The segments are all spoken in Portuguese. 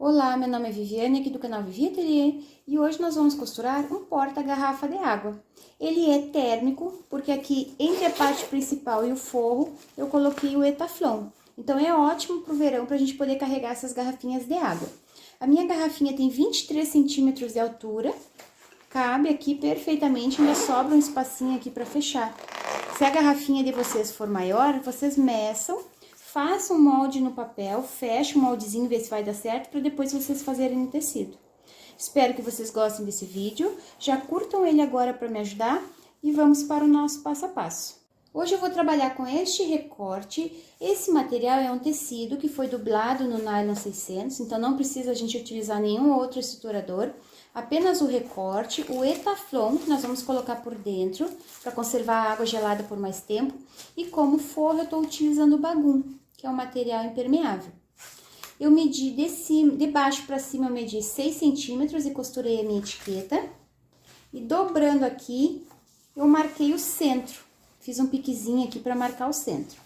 Olá, meu nome é Viviane, aqui do canal Vivi Ateliê, e hoje nós vamos costurar um porta-garrafa de água. Ele é térmico, porque aqui entre a parte principal e o forro eu coloquei o Etaflon. Então é ótimo pro verão para a gente poder carregar essas garrafinhas de água. A minha garrafinha tem 23 centímetros de altura, cabe aqui perfeitamente, ainda sobra um espacinho aqui para fechar. Se a garrafinha de vocês for maior, vocês meçam. Faça um molde no papel, feche o moldezinho, vê se vai dar certo, para depois vocês fazerem no tecido. Espero que vocês gostem desse vídeo, já curtam ele agora para me ajudar e vamos para o nosso passo a passo. Hoje eu vou trabalhar com este recorte. Esse material é um tecido que foi dublado no nylon 600, então não precisa a gente utilizar nenhum outro estruturador, apenas o recorte, o Etaflon, que nós vamos colocar por dentro para conservar a água gelada por mais tempo, e como forro eu estou utilizando o Bagum, que é um material impermeável. Eu medi de baixo para cima, eu medi 6 centímetros e costurei a minha etiqueta. E dobrando aqui, eu marquei o centro. Fiz um piquezinho aqui para marcar o centro.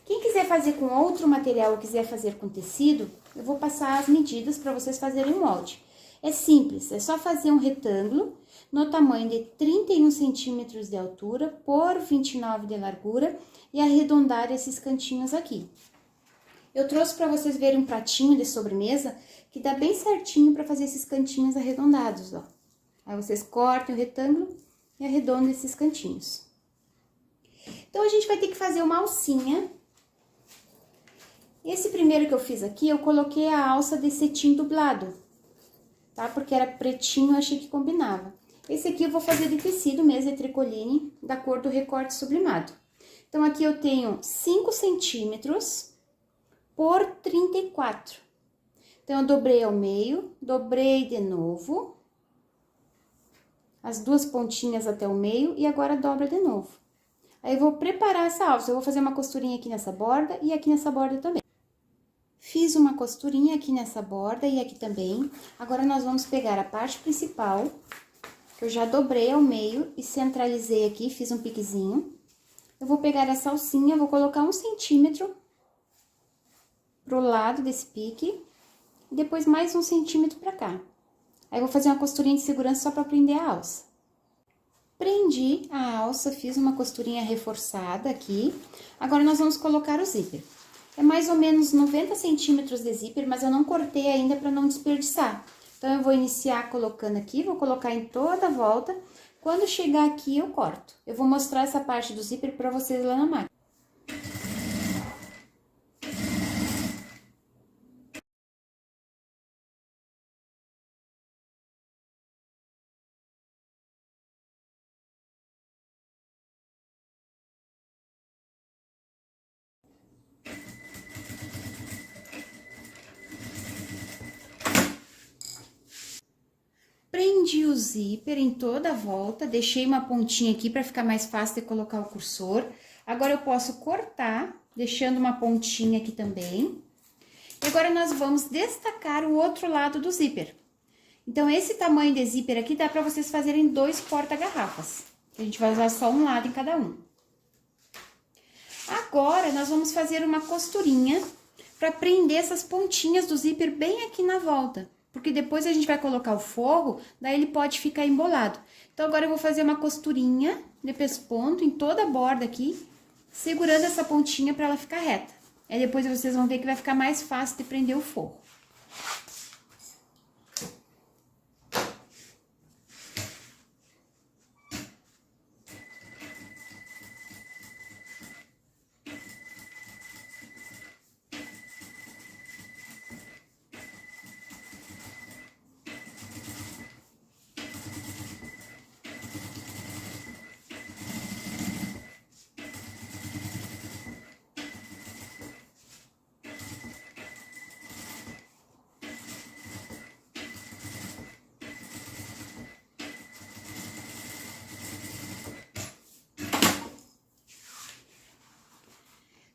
Quem quiser fazer com outro material ou quiser fazer com tecido, eu vou passar as medidas para vocês fazerem o molde. É simples, é só fazer um retângulo no tamanho de 31 centímetros de altura por 29 de largura e arredondar esses cantinhos aqui. Eu trouxe para vocês verem um pratinho de sobremesa que dá bem certinho para fazer esses cantinhos arredondados, ó. Aí vocês cortam o retângulo e arredondam esses cantinhos. Então, a gente vai ter que fazer uma alcinha. Esse primeiro que eu fiz aqui, eu coloquei a alça de cetim dublado, tá? Porque era pretinho, eu achei que combinava. Esse aqui eu vou fazer de tecido mesmo, de tricoline, da cor do recorte sublimado. Então, aqui eu tenho 5 centímetros por 34. Então, eu dobrei ao meio, dobrei de novo, as duas pontinhas até o meio e agora dobra de novo. Aí, eu vou preparar essa alça, eu vou fazer uma costurinha aqui nessa borda e aqui nessa borda também. Fiz uma costurinha aqui nessa borda e aqui também. Agora, nós vamos pegar a parte principal, que eu já dobrei ao meio e centralizei aqui, fiz um piquezinho. Eu vou pegar essa alcinha, vou colocar 1 centímetro pro lado desse pique e depois mais 1 centímetro pra cá. Aí, eu vou fazer uma costurinha de segurança só pra prender a alça. Prendi a alça, fiz uma costurinha reforçada aqui. Agora, nós vamos colocar o zíper. É mais ou menos 90 centímetros de zíper, mas eu não cortei ainda para não desperdiçar. Então, eu vou iniciar colocando aqui, vou colocar em toda a volta. Quando chegar aqui, eu corto. Eu vou mostrar essa parte do zíper para vocês lá na máquina. Prendi o zíper em toda a volta, deixei uma pontinha aqui para ficar mais fácil de colocar o cursor. Agora, eu posso cortar, deixando uma pontinha aqui também. E agora, nós vamos destacar o outro lado do zíper. Então, esse tamanho de zíper aqui dá para vocês fazerem 2 porta-garrafas. A gente vai usar só um lado em cada um. Agora, nós vamos fazer uma costurinha para prender essas pontinhas do zíper bem aqui na volta. Porque depois a gente vai colocar o forro, daí ele pode ficar embolado. Então, agora eu vou fazer uma costurinha de pesponto em toda a borda aqui, segurando essa pontinha para ela ficar reta. Aí, depois vocês vão ver que vai ficar mais fácil de prender o forro.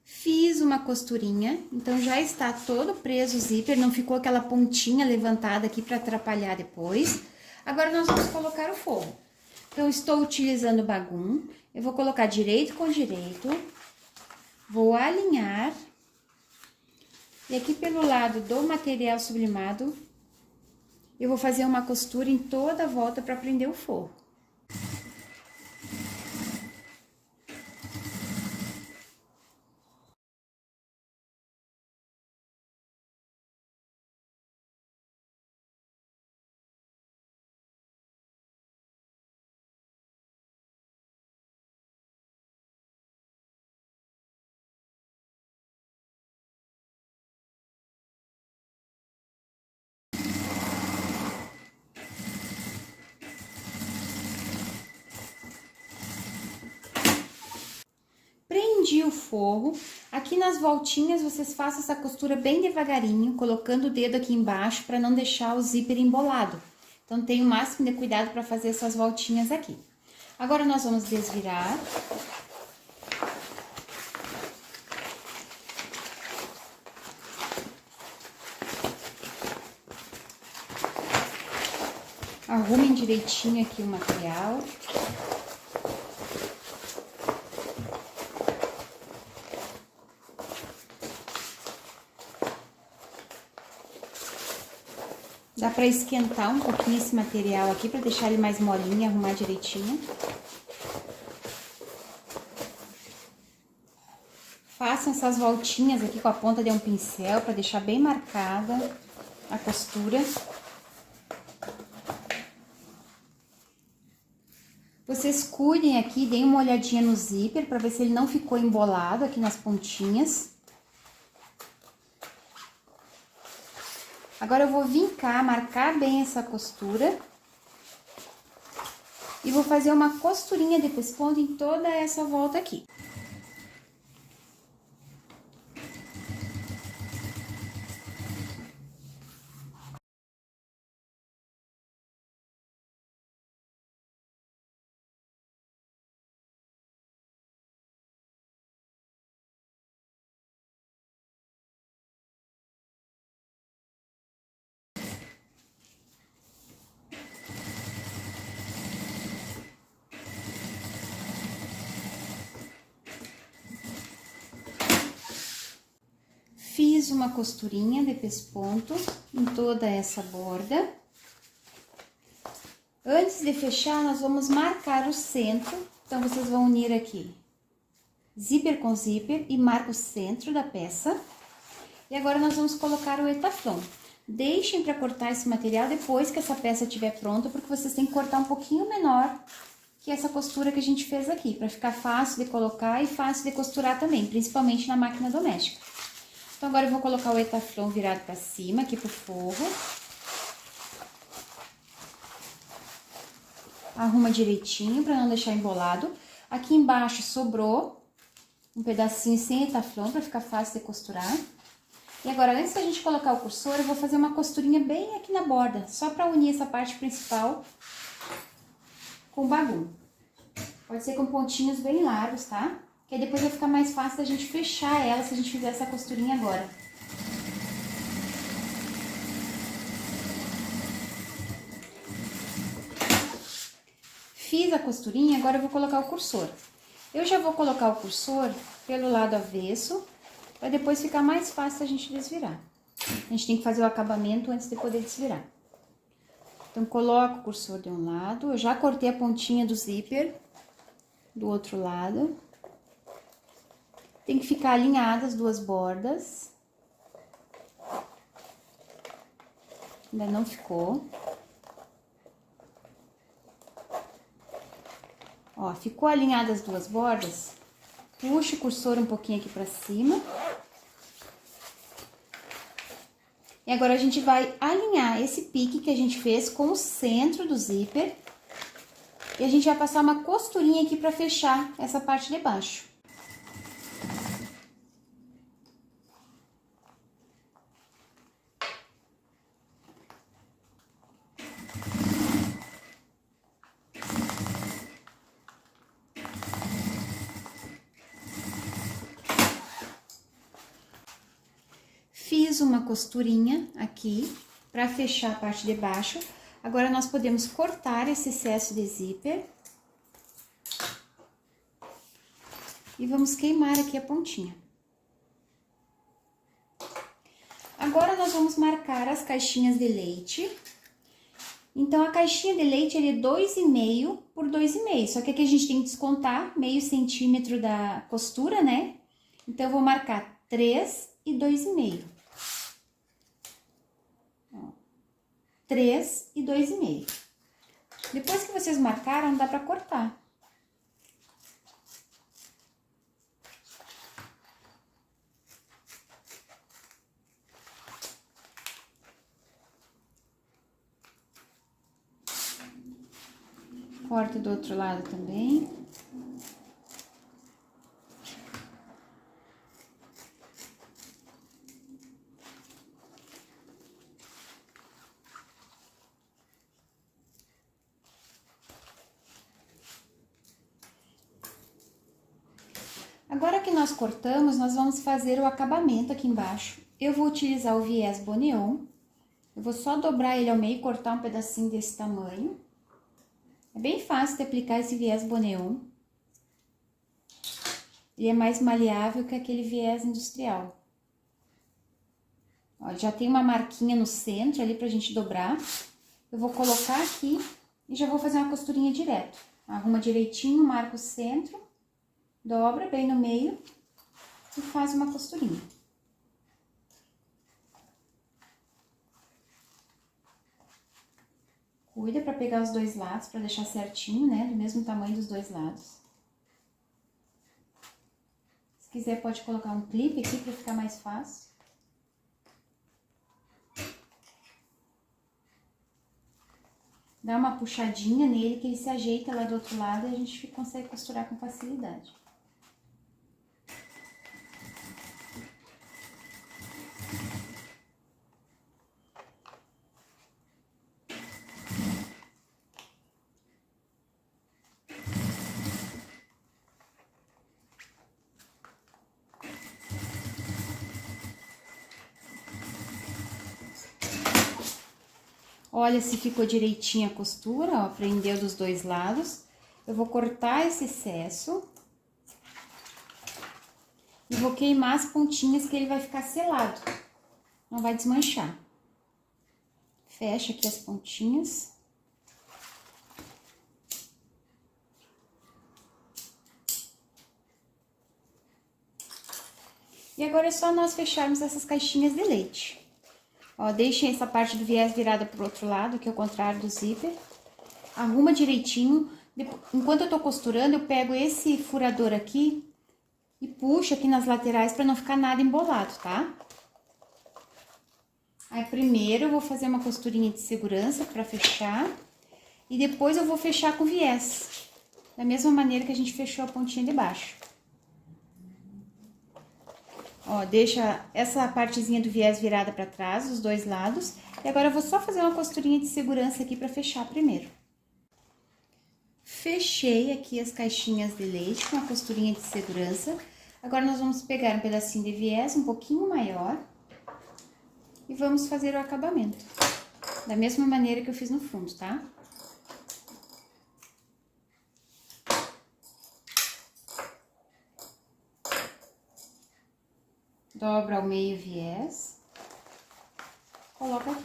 Fiz uma costurinha, então já está todo preso o zíper, não ficou aquela pontinha levantada aqui para atrapalhar depois. Agora, nós vamos colocar o forro. Então, estou utilizando o Bagum, eu vou colocar direito com direito, vou alinhar E aqui pelo lado do material sublimado, eu vou fazer uma costura em toda a volta para prender o forro. Prendi o forro. Aqui nas voltinhas, vocês façam essa costura bem devagarinho, colocando o dedo aqui embaixo para não deixar o zíper embolado. Então, tenha o máximo de cuidado para fazer essas voltinhas aqui. Agora, nós vamos desvirar. Arrumem direitinho aqui o material. Dá pra esquentar um pouquinho esse material aqui pra deixar ele mais molinho, arrumar direitinho. Façam essas voltinhas aqui com a ponta de um pincel pra deixar bem marcada a costura. Vocês cuidem aqui, deem uma olhadinha no zíper pra ver se ele não ficou embolado aqui nas pontinhas. Agora, eu vou vincar, marcar bem essa costura. E vou fazer uma costurinha de pesponto em toda essa volta aqui. Fiz uma costurinha de pesponto em toda essa borda. Antes de fechar, nós vamos marcar o centro. Então, vocês vão unir aqui zíper com zíper e marca o centro da peça. E agora, nós vamos colocar o etaflão. Deixem para cortar esse material depois que essa peça estiver pronta, porque vocês têm que cortar um pouquinho menor que essa costura que a gente fez aqui, para ficar fácil de colocar e fácil de costurar também, principalmente na máquina doméstica. Então, agora eu vou colocar o etaflão virado para cima, aqui pro forro. Arruma direitinho para não deixar embolado. Aqui embaixo sobrou um pedacinho sem etaflão para ficar fácil de costurar. E agora, antes da gente colocar o cursor, eu vou fazer uma costurinha bem aqui na borda, só para unir essa parte principal com o bagulho. Pode ser com pontinhos bem largos, tá? Que aí depois vai ficar mais fácil da gente fechar ela se a gente fizer essa costurinha agora. Fiz a costurinha, agora eu vou colocar o cursor. Eu já vou colocar o cursor pelo lado avesso, para depois ficar mais fácil a gente desvirar. A gente tem que fazer o acabamento antes de poder desvirar. Então, coloco o cursor de um lado, eu já cortei a pontinha do zíper do outro lado. Tem que ficar alinhadas as duas bordas. Ainda não ficou. Ó, ficou alinhadas as duas bordas. Puxa o cursor um pouquinho aqui pra cima. E agora, a gente vai alinhar esse pique que a gente fez com o centro do zíper. E a gente vai passar uma costurinha aqui pra fechar essa parte de baixo. Fiz uma costurinha aqui para fechar a parte de baixo. Agora, nós podemos cortar esse excesso de zíper. E vamos queimar aqui a pontinha. Agora nós vamos marcar as caixinhas de leite. Então, a caixinha de leite ele é 2,5 por 2,5. Só que aqui a gente tem que descontar meio centímetro da costura, né? Então, eu vou marcar 3 e 2,5. 3 e 2,5. Depois que vocês marcaram, dá pra cortar. Corta do outro lado também. Agora que nós cortamos, nós vamos fazer o acabamento aqui embaixo. Eu vou utilizar o viés Boneon. Eu vou só dobrar ele ao meio e cortar um pedacinho desse tamanho. É bem fácil de aplicar esse viés Boneon. Ele é mais maleável que aquele viés industrial. Ó, já tem uma marquinha no centro ali pra gente dobrar. Eu vou colocar aqui e já vou fazer uma costurinha direto. Arruma direitinho, marca o centro, dobra bem no meio e faz uma costurinha. Cuida pra pegar os dois lados, pra deixar certinho, né? Do mesmo tamanho dos dois lados. Se quiser, pode colocar um clipe aqui pra ficar mais fácil. Dá uma puxadinha nele que ele se ajeita lá do outro lado e a gente consegue costurar com facilidade. Olha se ficou direitinho a costura, ó, prendeu dos dois lados. Eu vou cortar esse excesso. E vou queimar as pontinhas que ele vai ficar selado. Não vai desmanchar. Fecha aqui as pontinhas. E agora é só nós fecharmos essas caixinhas de leite. Ó, deixem essa parte do viés virada pro outro lado, que é o contrário do zíper. Arruma direitinho. Enquanto eu tô costurando, eu pego esse furador aqui e puxo aqui nas laterais pra não ficar nada embolado, tá? Aí, primeiro eu vou fazer uma costurinha de segurança pra fechar. E depois eu vou fechar com viés. Da mesma maneira que a gente fechou a pontinha de baixo. Ó, deixa essa partezinha do viés virada pra trás, os dois lados. E agora eu vou só fazer uma costurinha de segurança aqui pra fechar primeiro. Fechei aqui as caixinhas de leite com a costurinha de segurança. Agora nós vamos pegar um pedacinho de viés um pouquinho maior. E vamos fazer o acabamento. Da mesma maneira que eu fiz no fundo, tá? Dobra ao meio viés, coloca aqui.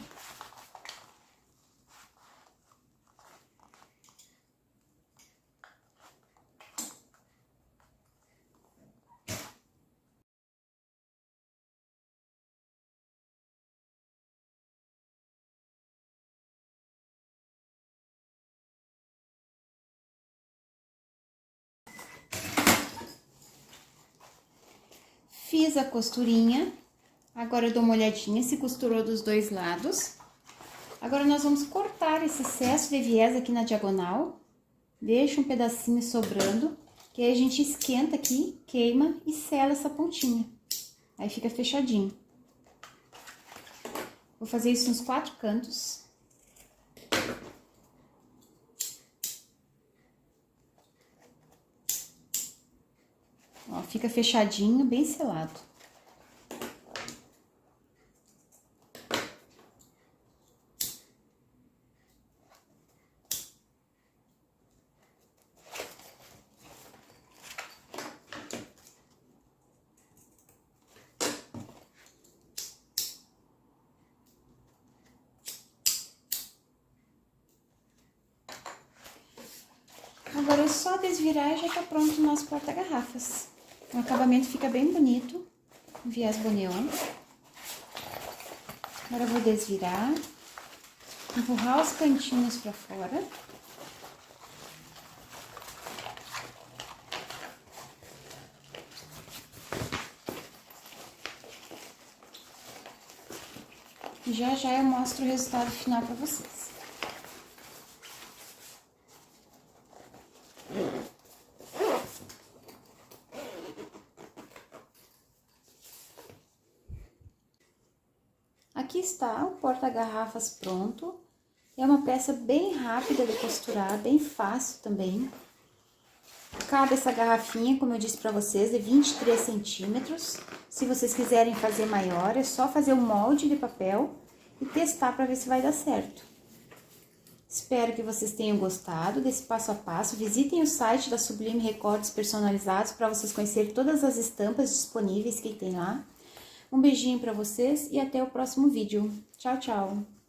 Fiz a costurinha. Agora eu dou uma olhadinha se costurou dos dois lados. Agora nós vamos cortar esse excesso de viés aqui na diagonal. Deixa um pedacinho sobrando, que aí a gente esquenta aqui, queima e sela essa pontinha. Aí fica fechadinho. Vou fazer isso nos 4 cantos. Ó, fica fechadinho, bem selado. Agora é só desvirar e já tá pronto o nosso porta-garrafas. O acabamento fica bem bonito, um viés boneon. Agora eu vou desvirar, empurrar os cantinhos pra fora. E já eu mostro o resultado final pra vocês. Aqui está o porta-garrafas pronto. É uma peça bem rápida de costurar, bem fácil também. Cabe essa garrafinha, como eu disse pra vocês, de 23 centímetros. Se vocês quiserem fazer maior, é só fazer o molde de papel e testar pra ver se vai dar certo. Espero que vocês tenham gostado desse passo a passo. Visitem o site da Sublime Recortes Personalizados para vocês conhecerem todas as estampas disponíveis que tem lá. Um beijinho para vocês e até o próximo vídeo. Tchau, tchau!